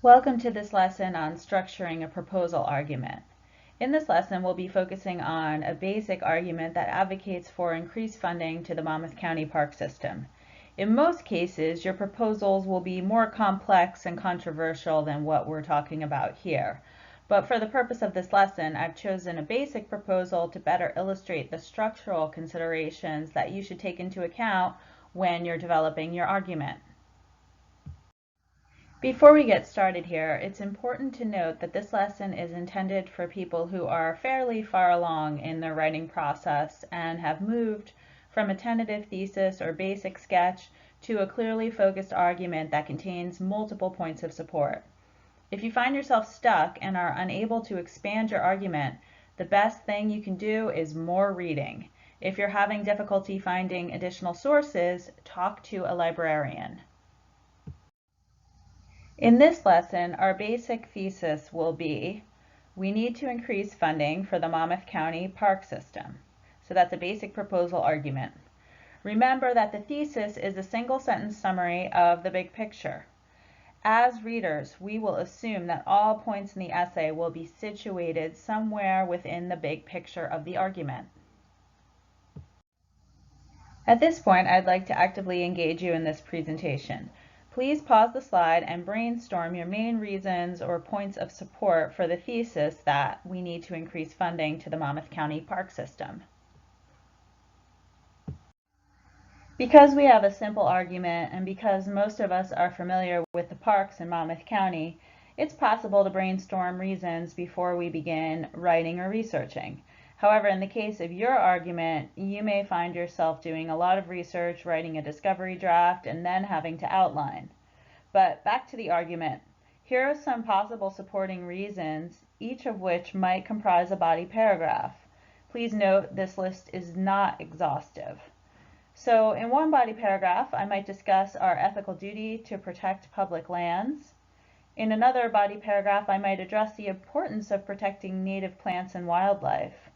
Welcome to this lesson on structuring a proposal argument. In this lesson, we'll be focusing on a basic argument that advocates for increased funding to the Monmouth County Park System. In most cases, your proposals will be more complex and controversial than what we're talking about here. But for the purpose of this lesson, I've chosen a basic proposal to better illustrate the structural considerations that you should take into account when you're developing your argument. Before we get started here, it's important to note that this lesson is intended for people who are fairly far along in their writing process and have moved from a tentative thesis or basic sketch to a clearly focused argument that contains multiple points of support. If you find yourself stuck and are unable to expand your argument, the best thing you can do is more reading. If you're having difficulty finding additional sources, talk to a librarian. In this lesson, our basic thesis will be, we need to increase funding for the Monmouth County Park System. So that's a basic proposal argument. Remember that the thesis is a single sentence summary of the big picture. As readers, we will assume that all points in the essay will be situated somewhere within the big picture of the argument. At this point, I'd like to actively engage you in this presentation. Please pause the slide and brainstorm your main reasons or points of support for the thesis that we need to increase funding to the Monmouth County Park System. Because we have a simple argument and because most of us are familiar with the parks in Monmouth County, it's possible to brainstorm reasons before we begin writing or researching. However, in the case of your argument, you may find yourself doing a lot of research, writing a discovery draft, and then having to outline. But back to the argument. Here are some possible supporting reasons, each of which might comprise a body paragraph. Please note this list is not exhaustive. So in one body paragraph, I might discuss our ethical duty to protect public lands. In another body paragraph, I might address the importance of protecting native plants and wildlife.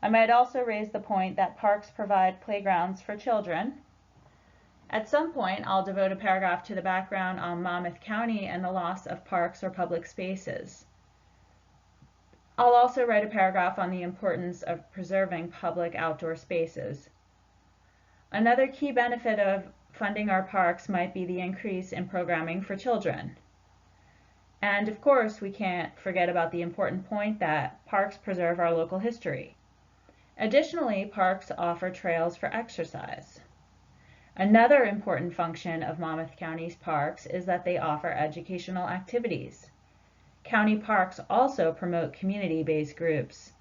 I might also raise the point that parks provide playgrounds for children. At some point, I'll devote a paragraph to the background on Monmouth County and the loss of parks or public spaces. I'll also write a paragraph on the importance of preserving public outdoor spaces. Another key benefit of funding our parks might be the increase in programming for children. And of course, we can't forget about the important point that parks preserve our local history. Additionally, parks offer trails for exercise. Another important function of Monmouth County's parks is that they offer educational activities. County parks also promote community-based groups.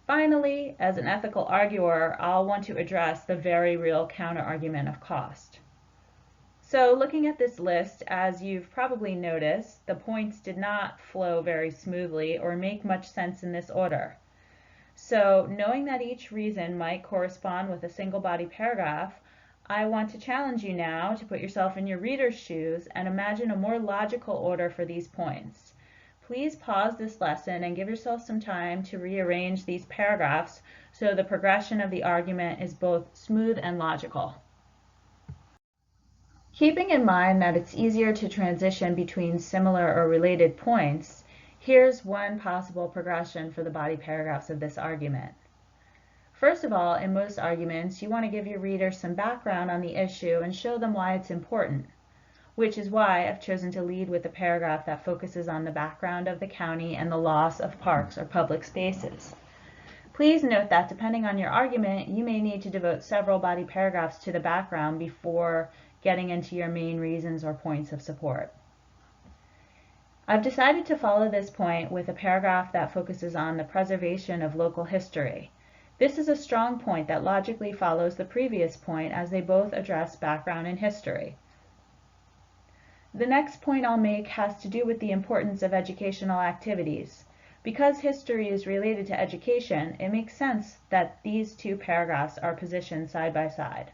Finally, as an ethical arguer, I'll want to address the very real counterargument of cost. So looking at this list, as you've probably noticed, the points did not flow very smoothly or make much sense in this order. So knowing that each reason might correspond with a single body paragraph, I want to challenge you now to put yourself in your reader's shoes and imagine a more logical order for these points. Please pause this lesson and give yourself some time to rearrange these paragraphs so the progression of the argument is both smooth and logical. Keeping in mind that it's easier to transition between similar or related points, here's one possible progression for the body paragraphs of this argument. First of all, in most arguments, you want to give your reader some background on the issue and show them why it's important, which is why I've chosen to lead with a paragraph that focuses on the background of the county and the loss of parks or public spaces. Please note that depending on your argument, you may need to devote several body paragraphs to the background before getting into your main reasons or points of support. I've decided to follow this point with a paragraph that focuses on the preservation of local history. This is a strong point that logically follows the previous point as they both address background and history. The next point I'll make has to do with the importance of educational activities. Because history is related to education, it makes sense that these two paragraphs are positioned side by side.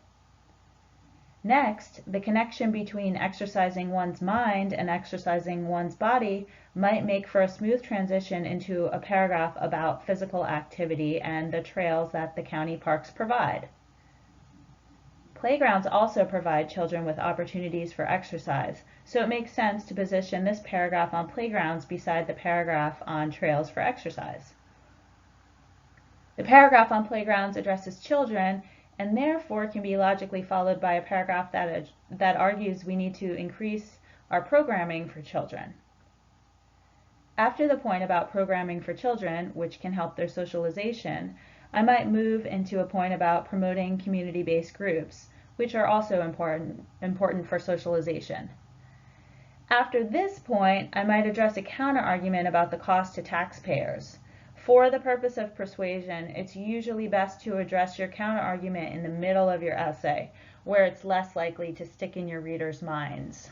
Next, the connection between exercising one's mind and exercising one's body might make for a smooth transition into a paragraph about physical activity and the trails that the county parks provide. Playgrounds also provide children with opportunities for exercise, so it makes sense to position this paragraph on playgrounds beside the paragraph on trails for exercise. The paragraph on playgrounds addresses children and therefore can be logically followed by a paragraph that argues we need to increase our programming for children. After the point about programming for children, which can help their socialization, I might move into a point about promoting community-based groups, which are also important for socialization. After this point, I might address a counter-argument about the cost to taxpayers. For the purpose of persuasion, it's usually best to address your counter-argument in the middle of your essay, where it's less likely to stick in your readers' minds.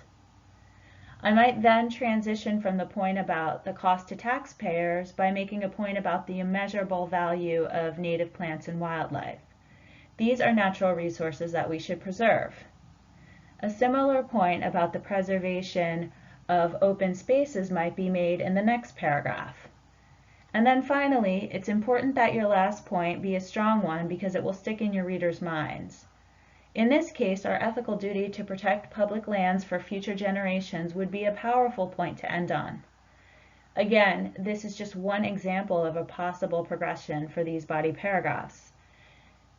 I might then transition from the point about the cost to taxpayers by making a point about the immeasurable value of native plants and wildlife. These are natural resources that we should preserve. A similar point about the preservation of open spaces might be made in the next paragraph. And then finally, it's important that your last point be a strong one because it will stick in your readers' minds. In this case, our ethical duty to protect public lands for future generations would be a powerful point to end on. Again, this is just one example of a possible progression for these body paragraphs.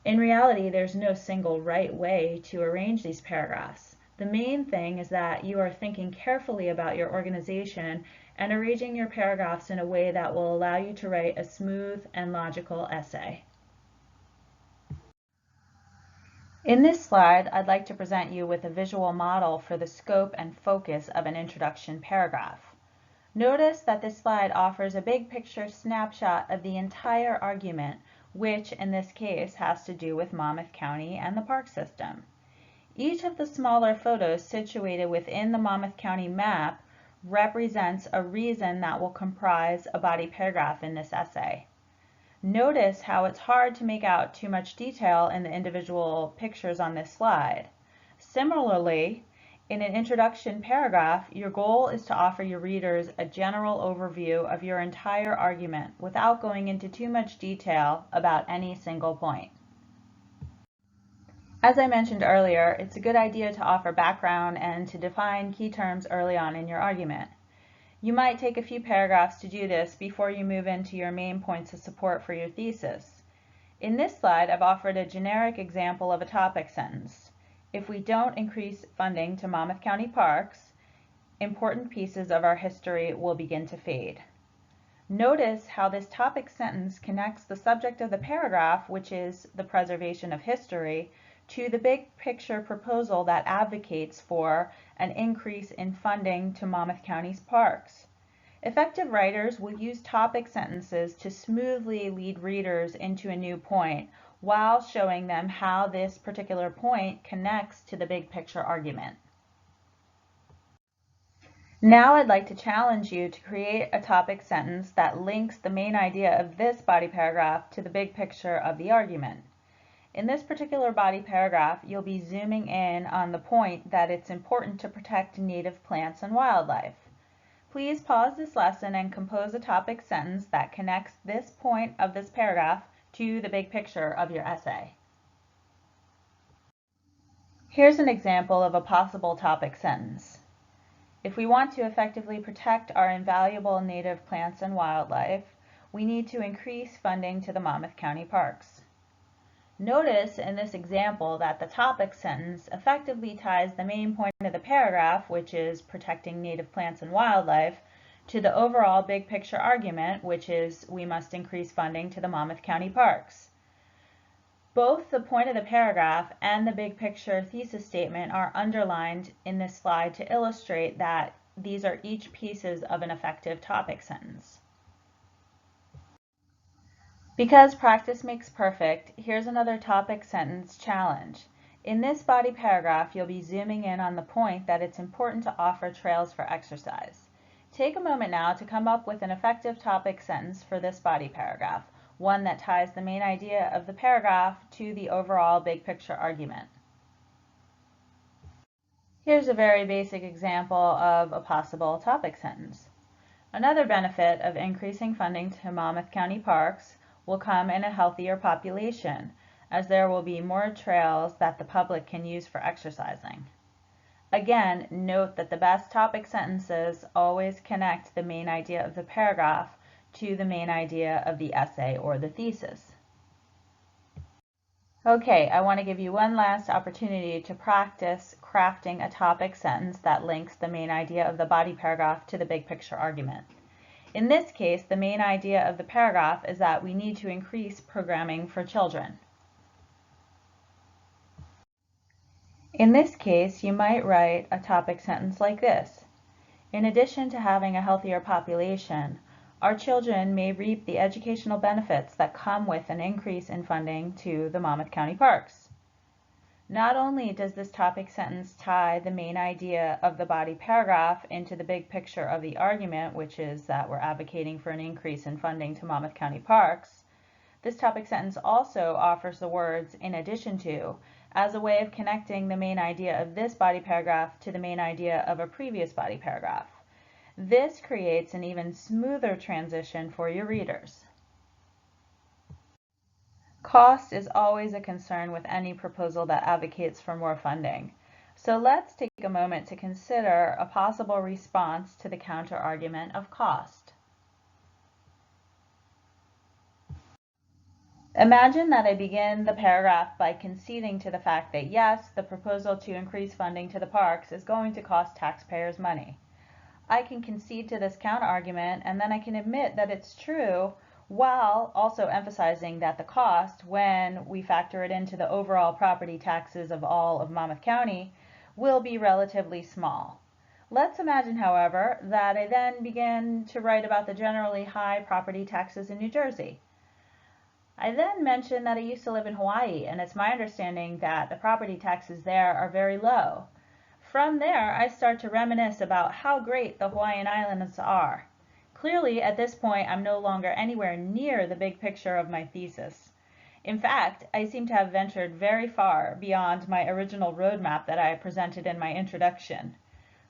In reality, there's no single right way to arrange these paragraphs. The main thing is that you are thinking carefully about your organization and arranging your paragraphs in a way that will allow you to write a smooth and logical essay. In this slide, I'd like to present you with a visual model for the scope and focus of an introduction paragraph. Notice that this slide offers a big picture snapshot of the entire argument, which in this case has to do with Monmouth County and the park system. Each of the smaller photos situated within the Monmouth County map represents a reason that will comprise a body paragraph in this essay. Notice how it's hard to make out too much detail in the individual pictures on this slide. Similarly, in an introduction paragraph, your goal is to offer your readers a general overview of your entire argument without going into too much detail about any single point. As I mentioned earlier, it's a good idea to offer background and to define key terms early on in your argument. You might take a few paragraphs to do this before you move into your main points of support for your thesis. In this slide, I've offered a generic example of a topic sentence. If we don't increase funding to Monmouth County Parks, important pieces of our history will begin to fade. Notice how this topic sentence connects the subject of the paragraph, which is the preservation of history, to the big picture proposal that advocates for an increase in funding to Monmouth County's parks. Effective writers will use topic sentences to smoothly lead readers into a new point while showing them how this particular point connects to the big picture argument. Now I'd like to challenge you to create a topic sentence that links the main idea of this body paragraph to the big picture of the argument. In this particular body paragraph, you'll be zooming in on the point that it's important to protect native plants and wildlife. Please pause this lesson and compose a topic sentence that connects this point of this paragraph to the big picture of your essay. Here's an example of a possible topic sentence. If we want to effectively protect our invaluable native plants and wildlife, we need to increase funding to the Monmouth County Parks. Notice in this example that the topic sentence effectively ties the main point of the paragraph, which is protecting native plants and wildlife, to the overall big picture argument, which is we must increase funding to the Monmouth County Parks. Both the point of the paragraph and the big picture thesis statement are underlined in this slide to illustrate that these are each pieces of an effective topic sentence. Because practice makes perfect, here's another topic sentence challenge. In this body paragraph, you'll be zooming in on the point that it's important to offer trails for exercise. Take a moment now to come up with an effective topic sentence for this body paragraph, one that ties the main idea of the paragraph to the overall big picture argument. Here's a very basic example of a possible topic sentence. Another benefit of increasing funding to Monmouth County Parks will come in a healthier population. as there will be more trails that the public can use for exercising. Again, note that the best topic sentences always connect the main idea of the paragraph to the main idea of the essay or the thesis. Okay, I want to give you one last opportunity to practice crafting a topic sentence that links the main idea of the body paragraph to the big picture argument. In this case, the main idea of the paragraph is that we need to increase programming for children. In this case, you might write a topic sentence like this. In addition to having a healthier population, our children may reap the educational benefits that come with an increase in funding to the Monmouth County Parks. Not only does this topic sentence tie the main idea of the body paragraph into the big picture of the argument, which is that we're advocating for an increase in funding to Monmouth County Parks, this topic sentence also offers the words "in addition to" as a way of connecting the main idea of this body paragraph to the main idea of a previous body paragraph. This creates an even smoother transition for your readers. Cost is always a concern with any proposal that advocates for more funding. So let's take a moment to consider a possible response to the counter-argument of cost. Imagine that I begin the paragraph by conceding to the fact that yes, the proposal to increase funding to the parks is going to cost taxpayers money. I can concede to this counter-argument, and then I can admit that it's true while also emphasizing that the cost, when we factor it into the overall property taxes of all of Monmouth County, will be relatively small. Let's imagine, however, that I then begin to write about the generally high property taxes in New Jersey. I then mention that I used to live in Hawaii, and it's my understanding that the property taxes there are very low. From there, I start to reminisce about how great the Hawaiian Islands are. Clearly, at this point, I'm no longer anywhere near the big picture of my thesis. In fact, I seem to have ventured very far beyond my original roadmap that I presented in my introduction.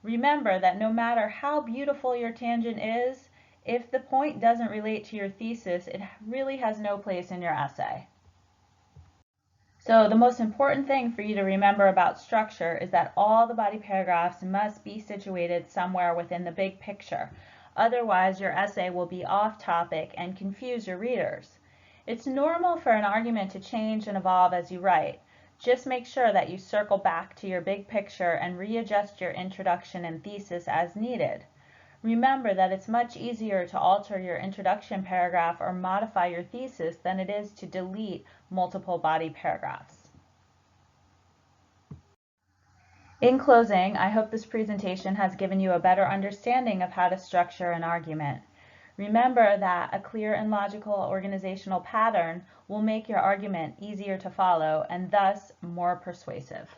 Remember that no matter how beautiful your tangent is, if the point doesn't relate to your thesis, it really has no place in your essay. So the most important thing for you to remember about structure is that all the body paragraphs must be situated somewhere within the big picture. Otherwise, your essay will be off topic and confuse your readers. It's normal for an argument to change and evolve as you write. Just make sure that you circle back to your big picture and readjust your introduction and thesis as needed. Remember that it's much easier to alter your introduction paragraph or modify your thesis than it is to delete multiple body paragraphs. In closing, I hope this presentation has given you a better understanding of how to structure an argument. Remember that a clear and logical organizational pattern will make your argument easier to follow and thus more persuasive.